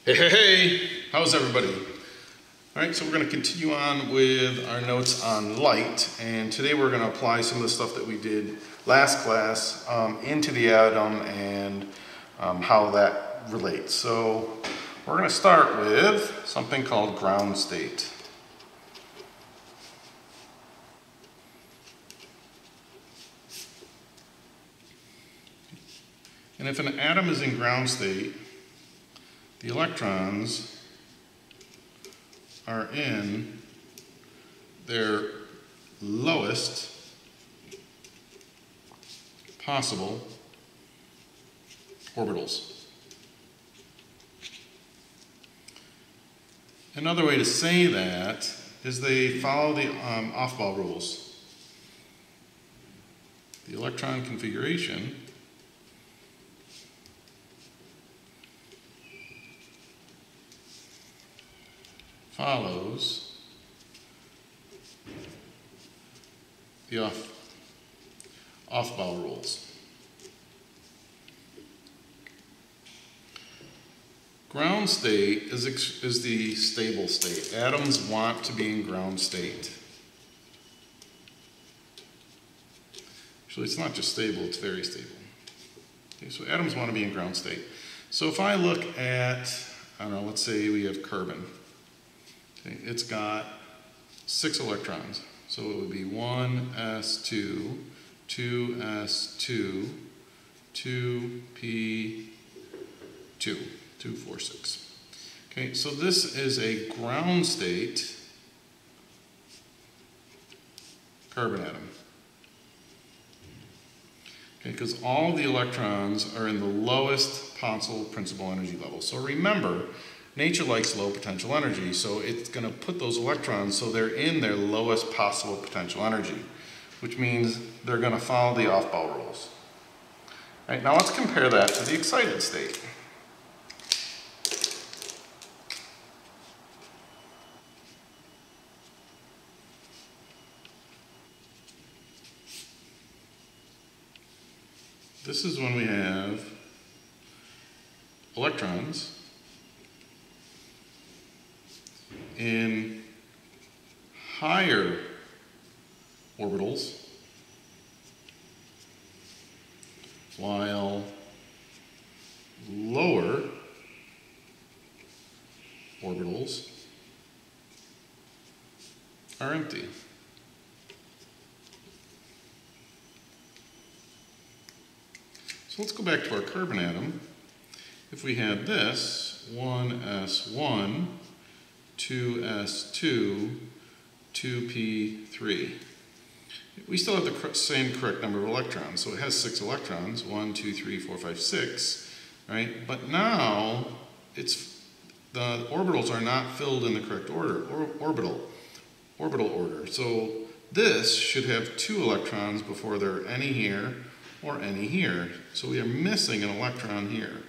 Hey, hey, hey! How's everybody? All right, so we're going to continue on with our notes on light, and today we're going to apply some of the stuff that we did last class into the atom and how that relates. So we're going to start with something called ground state. And if an atom is in ground state, the electrons are in their lowest possible orbitals. Another way to say that is they follow the off-ball rules. The electron configuration follows the off-ball rules. Ground state is the stable state. Atoms want to be in ground state. Actually, it's not just stable, it's very stable. Okay, so atoms want to be in ground state. So if I look at, I don't know, let's say we have carbon. Okay, it's got 6 electrons. So it would be 1s2, 2s2, 2p2, 2, 4, 6. Okay, so this is a ground state carbon atom. Okay, because all the electrons are in the lowest possible principal energy level. So remember, nature likes low potential energy, so it's going to put those electrons so they're in their lowest possible potential energy, which means they're going to follow the off-ball rules. All right, now let's compare that to the excited state. This is when we have electrons in higher orbitals, while lower orbitals are empty. So let's go back to our carbon atom. If we had this, 1s1, 2s2, 2p3. We still have the same correct number of electrons, so it has 6 electrons, 1, 2, 3, 4, 5, 6, right? But now the orbitals are not filled in the correct order, orbital order. So this should have 2 electrons before there are any here or any here. So we are missing an electron here.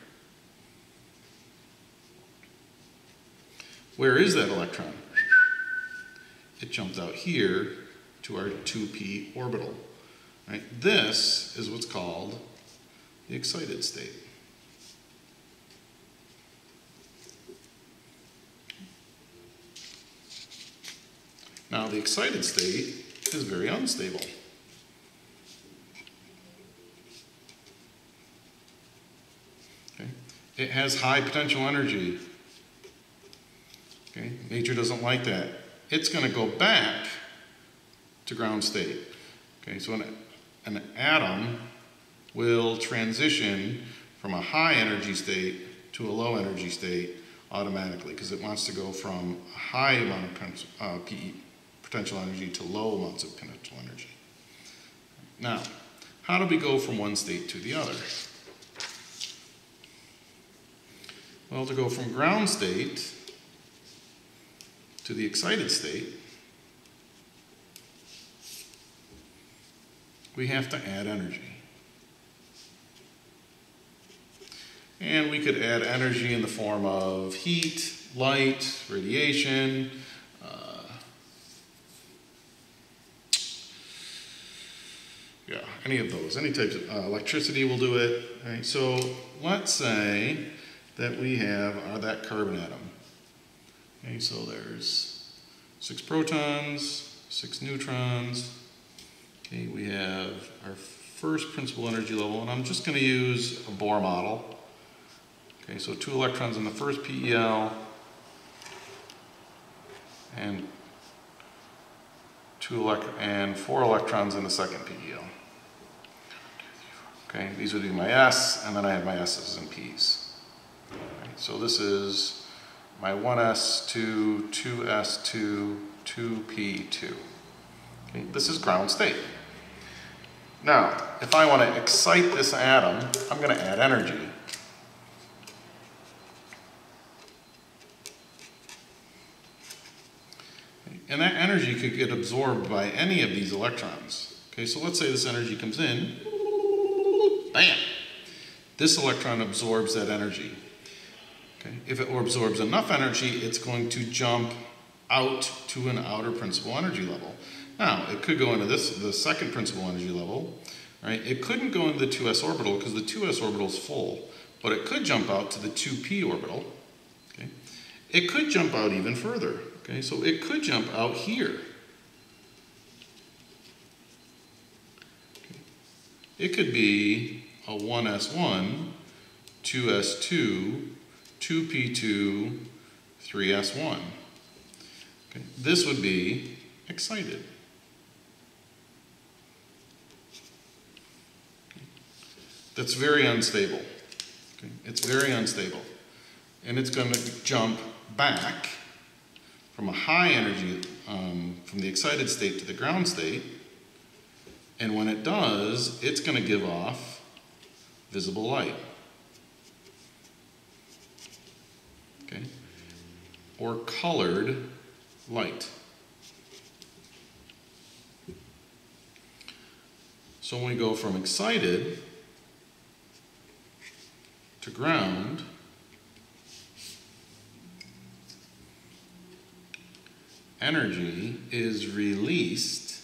Where is that electron? It jumped out here to our 2p orbital. Right? This is what's called the excited state. Now the excited state is very unstable. Okay? It has high potential energy. Okay? Nature doesn't like that. It's going to go back to ground state. Okay, so an atom will transition from a high energy state to a low energy state automatically because it wants to go from a high amount of potential energy to low amounts of potential energy. Now, how do we go from one state to the other? Well, to go from ground state to the excited state, we have to add energy. And we could add energy in the form of heat, light, radiation, any of those, any types of electricity will do it. Right? So let's say that we have are that carbon atom. Okay, so there's 6 protons, 6 neutrons. Okay, we have our first principal energy level, and I'm just going to use a Bohr model. Okay, so 2 electrons in the first PEL, and 4 electrons in the second PEL. Okay, these would be my S, and then I have my S's and P's. Okay, so this is my 1s2, 2s2, 2p2. Okay, this is ground state. Now, if I want to excite this atom, I'm going to add energy. Okay, and that energy could get absorbed by any of these electrons. Okay, so let's say this energy comes in. Bam! This electron absorbs that energy. Okay? If it absorbs enough energy, it's going to jump out to an outer principal energy level. Now, it could go into the second principal energy level. Right? It couldn't go into the 2s orbital because the 2s orbital is full, but it could jump out to the 2p orbital. Okay? It could jump out even further. Okay? So it could jump out here. Okay? It could be a 1s1, 2s2, 2p2, 3s1. Okay? This would be excited. That's very unstable. Okay? It's very unstable. And it's going to jump back from a high energy, from the excited state to the ground state. And when it does, it's going to give off visible light. Okay? Or colored light. So when we go from excited to ground, energy is released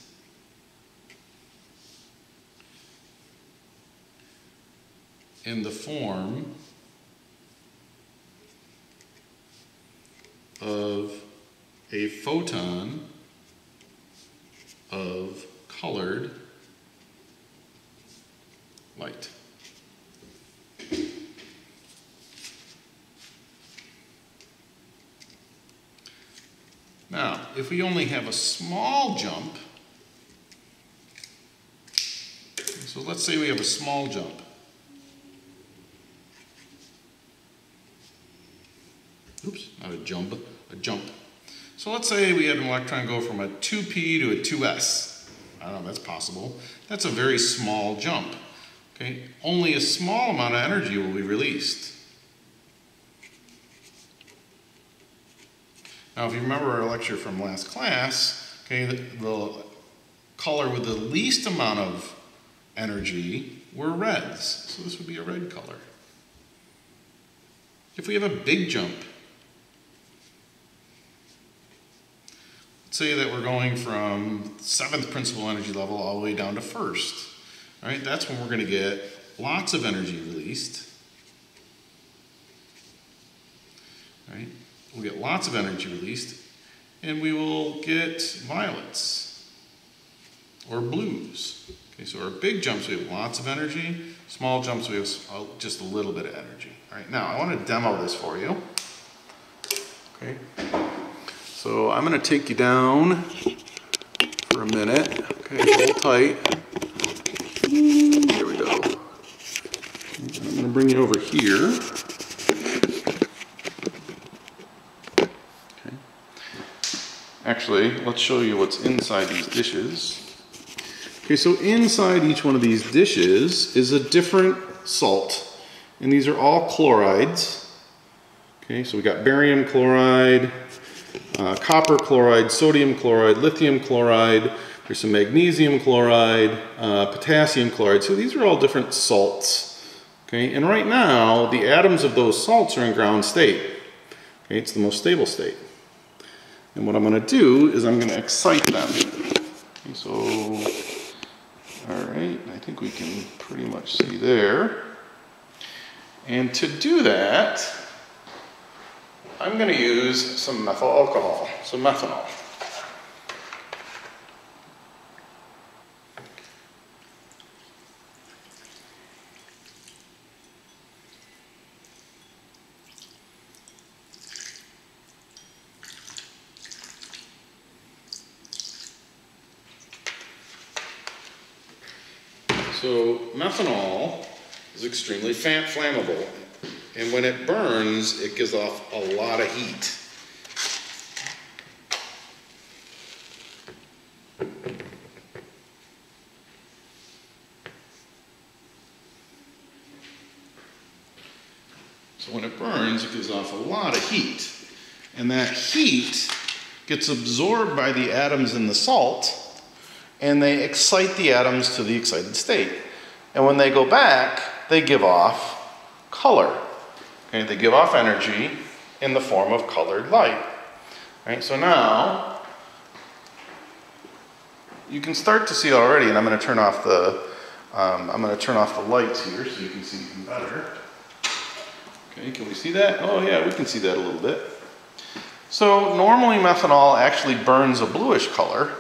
in the form of a photon of colored light. Now, if we only have a small jump, so let's say we have a small jump. Oops, not a jump, a jump. So let's say we had an electron go from a 2p to a 2s. I don't know, that's possible. That's a very small jump. Okay? Only a small amount of energy will be released. Now, if you remember our lecture from last class, okay, the color with the least amount of energy were reds. So this would be a red color. If we have a big jump, let's say that we're going from 7th principal energy level all the way down to 1st. Right? That's when we're going to get lots of energy released. Right? We'll get lots of energy released, and we will get violets or blues. Okay, so our big jumps, we have lots of energy. Small jumps, we have just a little bit of energy. All right, now I want to demo this for you. Okay, so I'm going to take you down for a minute. Okay, hold tight. Here we go. I'm going to bring you over here. Actually, let's show you what's inside these dishes. Okay, so inside each one of these dishes is a different salt. And these are all chlorides. Okay, so we got barium chloride, copper chloride, sodium chloride, lithium chloride. There's some magnesium chloride, potassium chloride. So these are all different salts. Okay, and right now, the atoms of those salts are in ground state. Okay, it's the most stable state. And what I'm going to do is I'm going to excite them. Okay, so, all right, I think we can pretty much see there. And to do that, I'm going to use some methyl alcohol, some methanol. So methanol is extremely flammable, and when it burns, it gives off a lot of heat. So when it burns, it gives off a lot of heat, and that heat gets absorbed by the atoms in the salt, and they excite the atoms to the excited state. And when they go back, they give off color. Okay? They give off energy in the form of colored light. Right? So now, you can start to see it already, and I'm going to turn off the lights here so you can see even better. Okay, can we see that? Oh yeah, we can see that a little bit. So normally methanol actually burns a bluish color.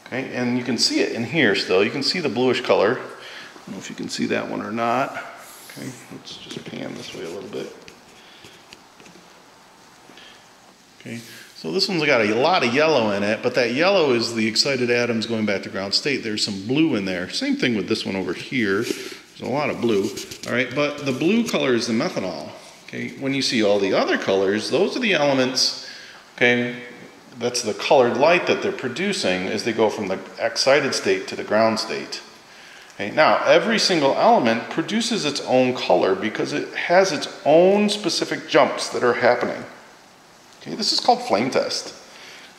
Okay, and you can see it in here still. You can see the bluish color. I don't know if you can see that one or not. Okay, let's just pan this way a little bit. Okay, so this one's got a lot of yellow in it, but that yellow is the excited atoms going back to ground state. There's some blue in there. Same thing with this one over here. There's a lot of blue. All right, but the blue color is the methanol. Okay, when you see all the other colors, those are the elements, okay, that's the colored light that they're producing as they go from the excited state to the ground state. Okay, now, every single element produces its own color because it has its own specific jumps that are happening. Okay, this is called flame test.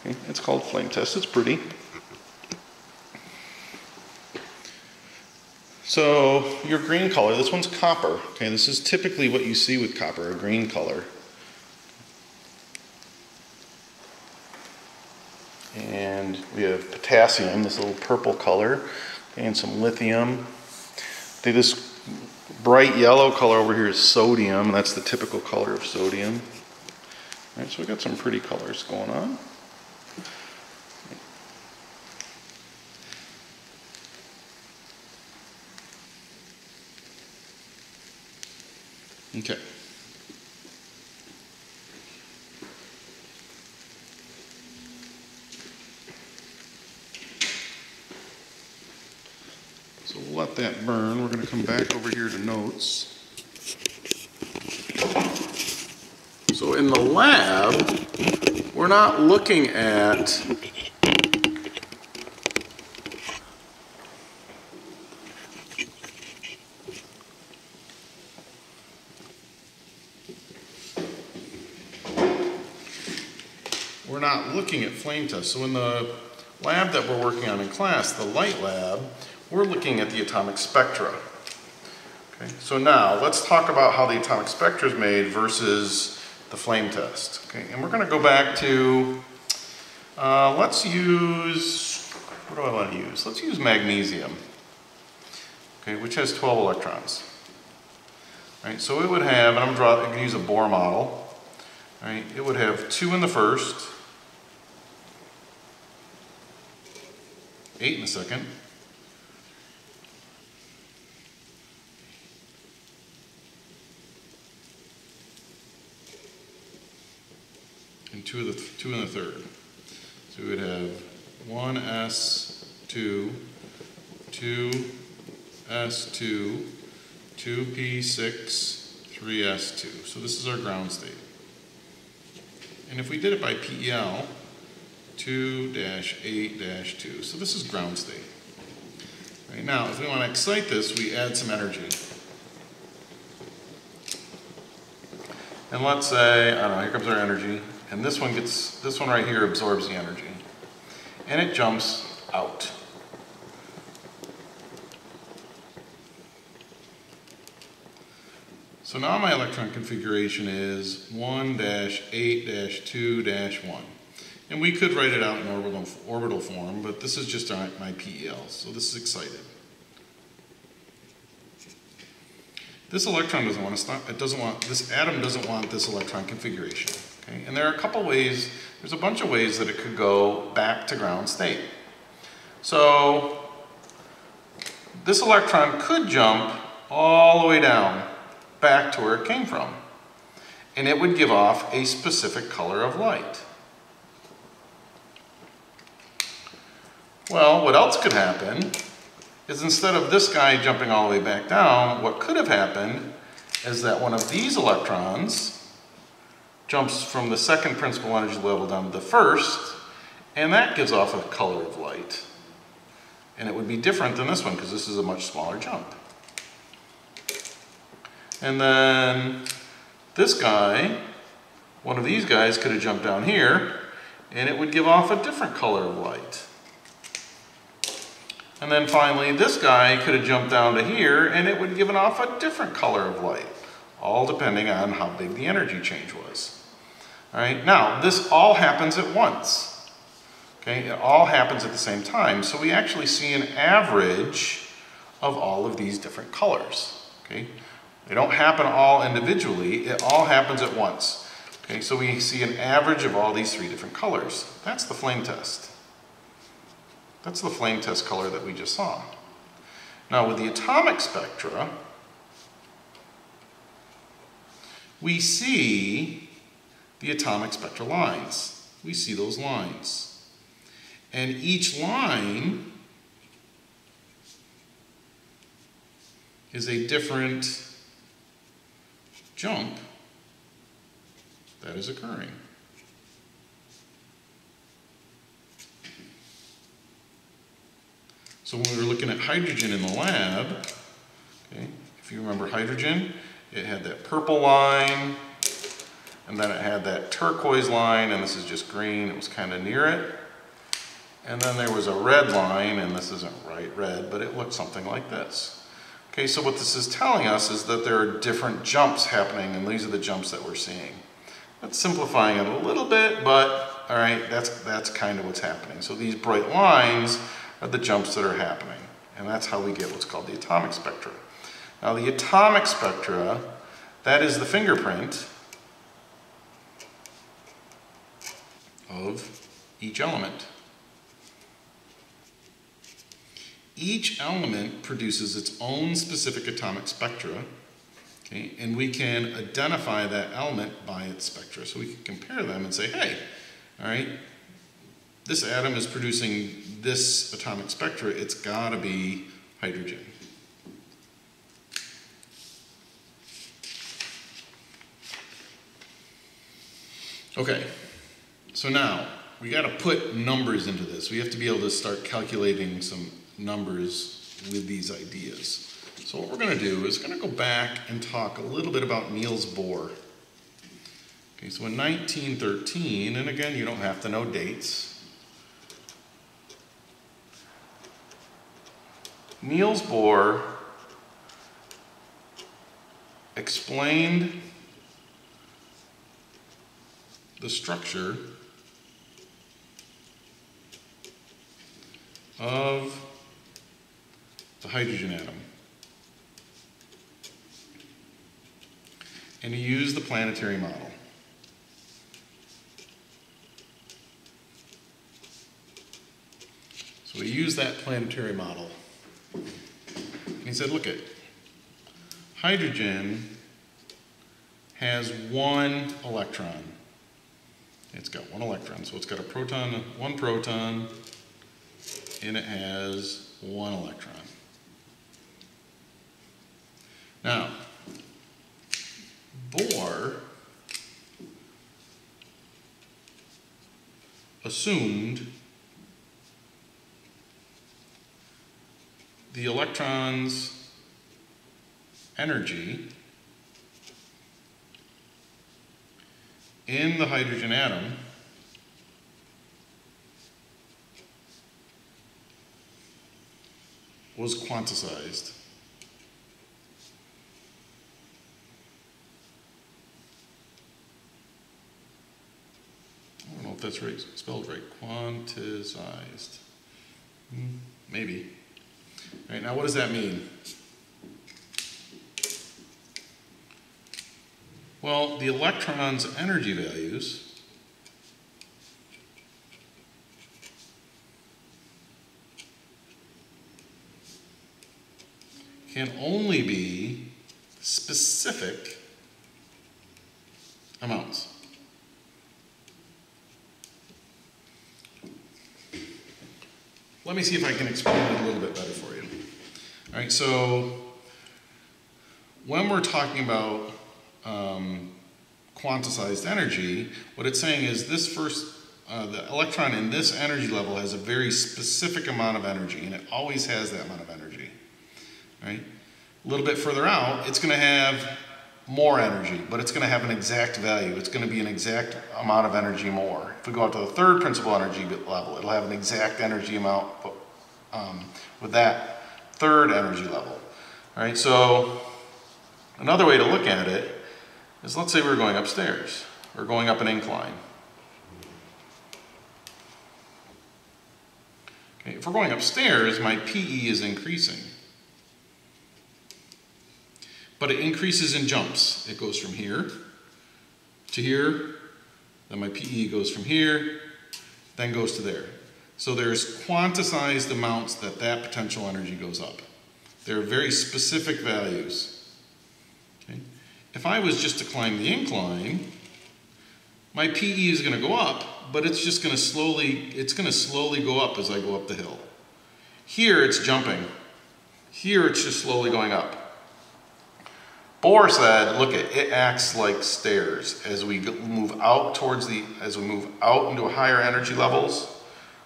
Okay, it's called flame test. It's pretty. So, your green color, this one's copper. Okay, this is typically what you see with copper, a green color. And we have potassium, this little purple color, and some lithium. This bright yellow color over here is sodium, and that's the typical color of sodium. All right, so we've got some pretty colors going on. Okay. So we'll let that burn. We're going to come back over here to notes. So in the lab, we're not looking at flame tests. So in the lab that we're working on in class, the light lab, we're looking at the atomic spectra. Okay, so now let's talk about how the atomic spectra is made versus the flame test. Okay, and we're going to go back to, let's use, what do I want to use? Let's use magnesium, okay, which has 12 electrons. Right, so it would have, and I'm going to use a Bohr model. Right, it would have 2 in the first, 8 in the second, and 2 in the third. So we would have 1s2, 2s2, 2p6, 3s2. So this is our ground state. And if we did it by PEL, 2-8-2. So this is ground state. Right, now, if we want to excite this, we add some energy. And let's say, I don't know, here comes our energy. And this one right here absorbs the energy. And it jumps out. So now my electron configuration is 1-8-2-1. And we could write it out in orbital form, but this is just my PEL, so this is excited. This electron doesn't want to stop, this atom doesn't want this electron configuration. Okay? And there are a couple ways, there's a bunch of ways that it could go back to ground state. So this electron could jump all the way down back to where it came from. And it would give off a specific color of light. Well, what else could happen is instead of this guy jumping all the way back down, what could have happened is that one of these electrons jumps from the second principal energy level down to the first, and that gives off a color of light. And it would be different than this one because this is a much smaller jump. And then this guy, one of these guys could have jumped down here, and it would give off a different color of light. And then finally, this guy could have jumped down to here, and it would have given off a different color of light, all depending on how big the energy change was. All right, now, this all happens at once. Okay, it all happens at the same time, so we actually see an average of all of these different colors. Okay, they don't happen all individually, it all happens at once. Okay, so we see an average of all these three different colors. That's the flame test. That's the flame test color that we just saw. Now with the atomic spectra, we see the atomic spectra lines. We see those lines. And each line is a different jump that is occurring. So when we were looking at hydrogen in the lab, okay, if you remember hydrogen, it had that purple line, and then it had that turquoise line, and this is just green, it was kind of near it. And then there was a red line, and this isn't right red, but it looked something like this. Okay, so what this is telling us is that there are different jumps happening, and these are the jumps that we're seeing. That's simplifying it a little bit, but all right, that's kind of what's happening. So these bright lines are the jumps that are happening, and that's how we get what's called the atomic spectra. Now the atomic spectra, that is the fingerprint of each element. Each element produces its own specific atomic spectra, okay, and we can identify that element by its spectra. So we can compare them and say, hey, all right, this atom is producing this atomic spectra, it's got to be hydrogen. Okay, so now we got to put numbers into this. We have to be able to start calculating some numbers with these ideas. So what we're going to do is going to go back and talk a little bit about Niels Bohr. Okay, so in 1913, and again, you don't have to know dates, Niels Bohr explained the structure of the hydrogen atom. And he used the planetary model. So he used that planetary model. And he said, look at hydrogen has one electron. It's got one electron, so it's got a proton, one proton, and it has one electron. Now, Bohr assumed the electron's energy in the hydrogen atom was quantized. I don't know if that's right, spelled right. Quantized. Maybe. All right, now what does that mean? Well, the electron's energy values can only be specific amounts. Let me see if I can explain it a little bit better for you. All right, so when we're talking about quantized energy, what it's saying is this the electron in this energy level has a very specific amount of energy, and it always has that amount of energy. Right? A little bit further out, it's going to have more energy, but it's going to have an exact value. It's going to be an exact amount of energy more. If we go out to the third principal energy level, it'll have an exact energy amount with that third energy level. All right, so another way to look at it is, let's say we're going upstairs. We're going up an incline. Okay, if we're going upstairs, my PE is increasing. But it increases in jumps. It goes from here to here, then my PE goes from here, then goes to there. So there's quantized amounts that potential energy goes up. There are very specific values. Okay? If I was just to climb the incline, my PE is going to go up, but it's just going to slowly go up as I go up the hill. Here it's jumping. Here it's just slowly going up. Bohr said, look, it acts like stairs. As we move out into higher energy levels,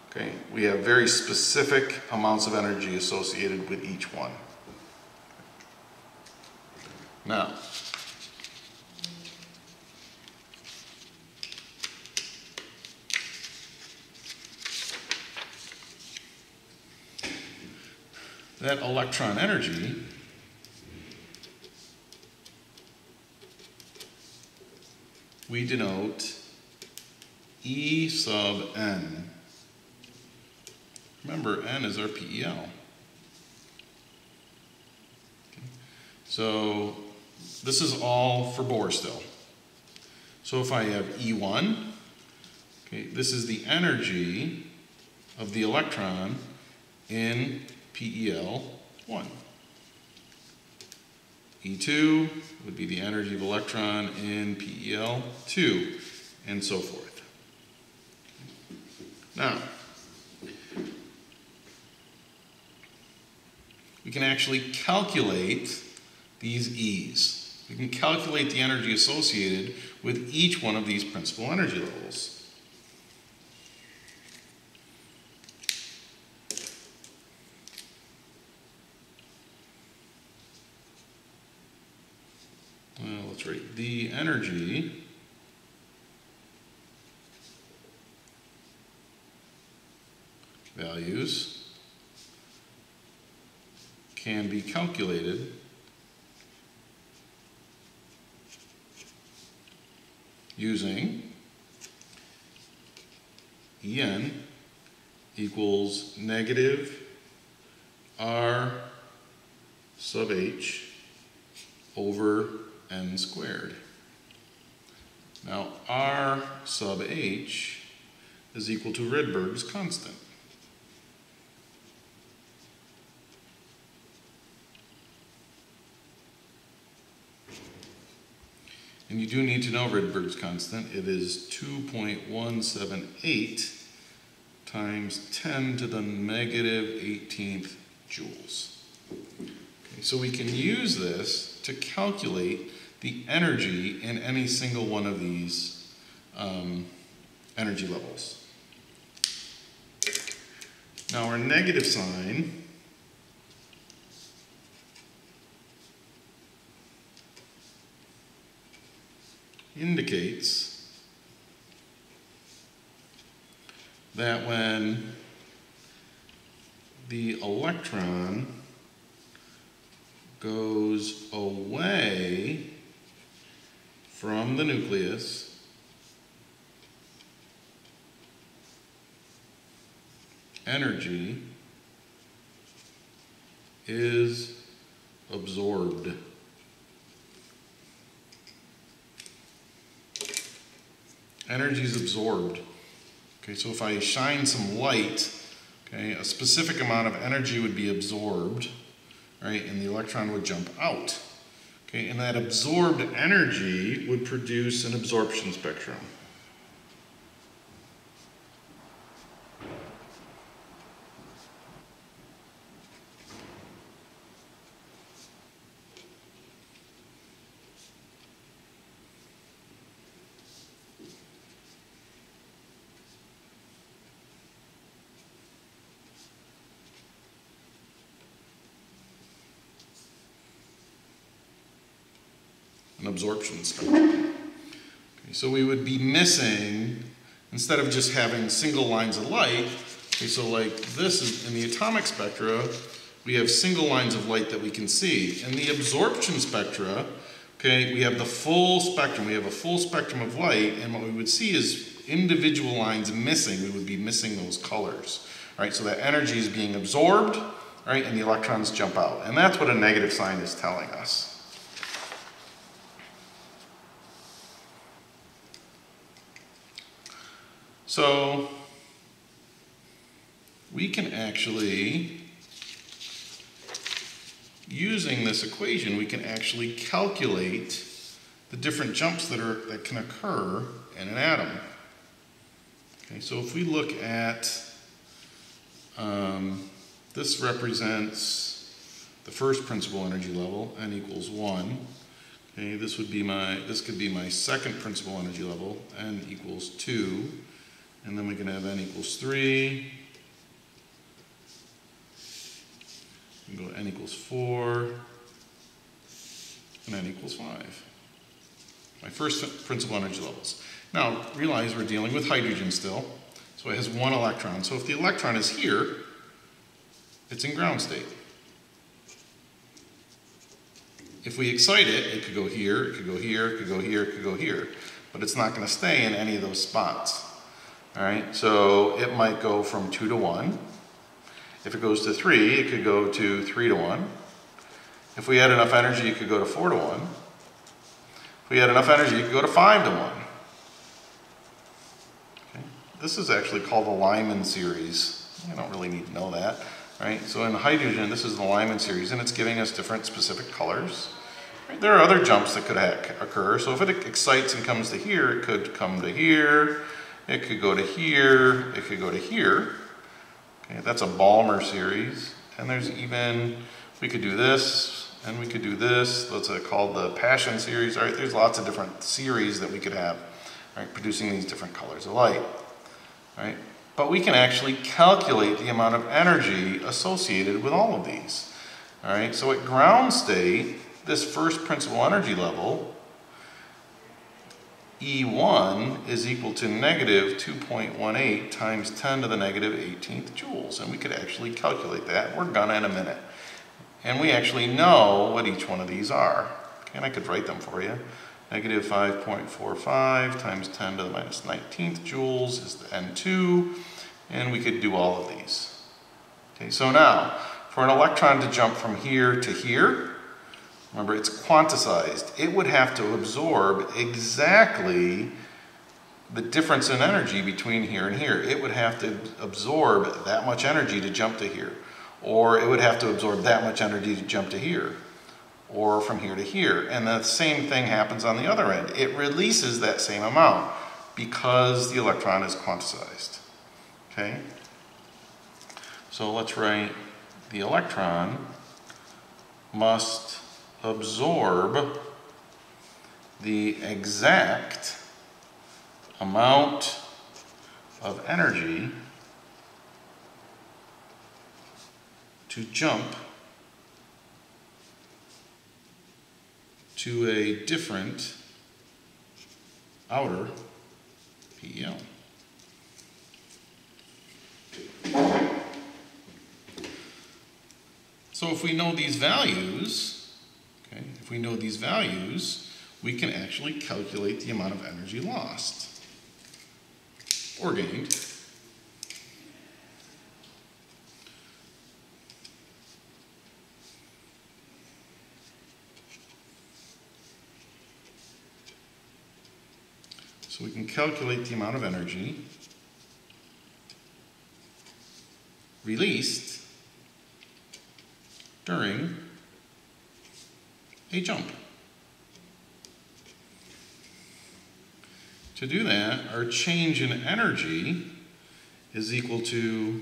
okay, we have very specific amounts of energy associated with each one. Now, that electron energy we denote E sub n. Remember, n is our PEL. Okay. So this is all for Bohr still. So if I have E1, okay, this is the energy of the electron in PEL1. E2 would be the energy of electron in PEL2, and so forth. Now, we can actually calculate these E's. We can calculate the energy associated with each one of these principal energy levels. Let's write the energy values can be calculated using En equals negative R sub H over n squared. Now, R sub H is equal to Rydberg's constant. And you do need to know Rydberg's constant. It is 2.178 times 10 to the negative 18th joules. Okay, so we can use this to calculate the energy in any single one of these energy levels. Now our negative sign indicates that when the electron goes away from the nucleus, energy is absorbed. energy is absorbed. Okay, so if I shine some light, okay, a specific amount of energy would be absorbed, right, and the electron would jump out. Okay, and that absorbed energy would produce an absorption spectrum. An absorption spectrum. Okay, so we would be missing, instead of just having single lines of light, okay, so like this is in the atomic spectra, we have single lines of light that we can see. In the absorption spectra, okay, we have the full spectrum. We have a full spectrum of light, and what we would see is individual lines missing. We would be missing those colors. Right, so that energy is being absorbed, right, and the electrons jump out. And that's what a negative sign is telling us. So we can actually, using this equation, we can actually calculate the different jumps that can occur in an atom. Okay, so if we look at, this represents the first principal energy level, n equals 1. Okay, this could be my second principal energy level, n equals 2. And then we can have n equals 3. We can go to n equals 4. And n equals 5. My first principal energy levels. Now, realize we're dealing with hydrogen still. So it has one electron. So if the electron is here, it's in ground state. If we excite it, it could go here, it could go here, it could go here, it could go here. But it's not going to stay in any of those spots. All right, so it might go from 2 to 1. If it goes to 3, it could go to 3 to 1. If we had enough energy, it could go to 4 to 1. If we had enough energy, it could go to 5 to 1. Okay. This is actually called the Lyman series. I don't really need to know that. Right? So in hydrogen, this is the Lyman series, and it's giving us different specific colors. Right? There are other jumps that could occur. So if it excites and comes to here, it could come to here. It could go to here, it could go to here. Okay, that's a Balmer series. And there's even, we could do this, and we could do this. That's called the Passion series. All right, there's lots of different series that we could have, right, producing these different colors of light. Right? But we can actually calculate the amount of energy associated with all of these. All right, so at ground state, this first principal energy level, E1 is equal to negative 2.18 times 10 to the negative 18th joules. And we could actually calculate that. We're gonna in a minute. And we actually know what each one of these are. Okay, and I could write them for you. Negative 5.45 times 10 to the minus 19th joules is the N2. And we could do all of these. Okay, so now, for an electron to jump from here to here, remember, it's quantized. It would have to absorb exactly the difference in energy between here and here. It would have to absorb that much energy to jump to here. Or it would have to absorb that much energy to jump to here. Or from here to here. And the same thing happens on the other end. It releases that same amount because the electron is quantized. Okay? So let's write the electron must absorb the exact amount of energy to jump to a different outer PEL. So if we know these values, okay, if we know these values, we can actually calculate the amount of energy lost or gained. So we can calculate the amount of energy released during a jump. To do that, our change in energy is equal to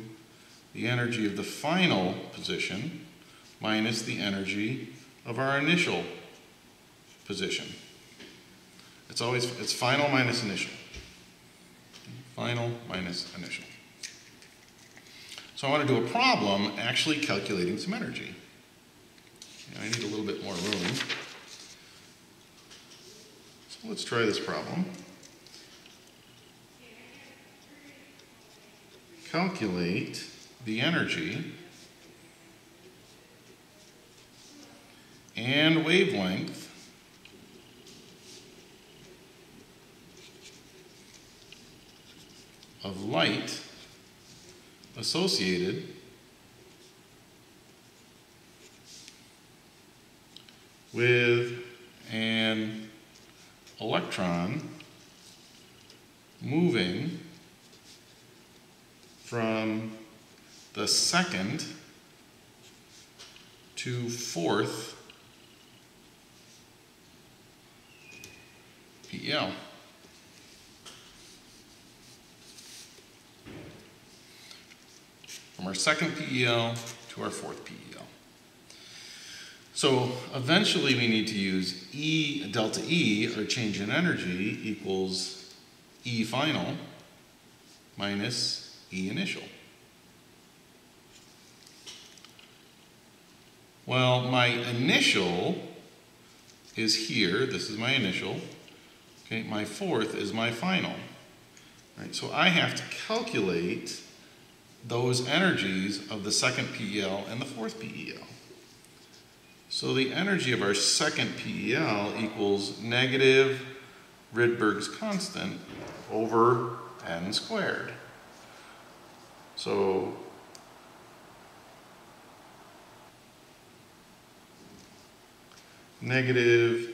the energy of the final position minus the energy of our initial position. It's final minus initial. Final minus initial. So I want to do a problem actually calculating some energy. I need a little bit more room. So let's try this problem. Calculate the energy and wavelength of light associated with an electron moving from the second to fourth PEL. From our second PEL to our fourth PEL. So eventually we need to use delta E, or change in energy, equals E final minus E initial. Well, my initial is here. This is my initial. Okay, my fourth is my final. Right, so I have to calculate those energies of the second PEL and the fourth PEL. So the energy of our second PEL equals negative Rydberg's constant over n squared. So negative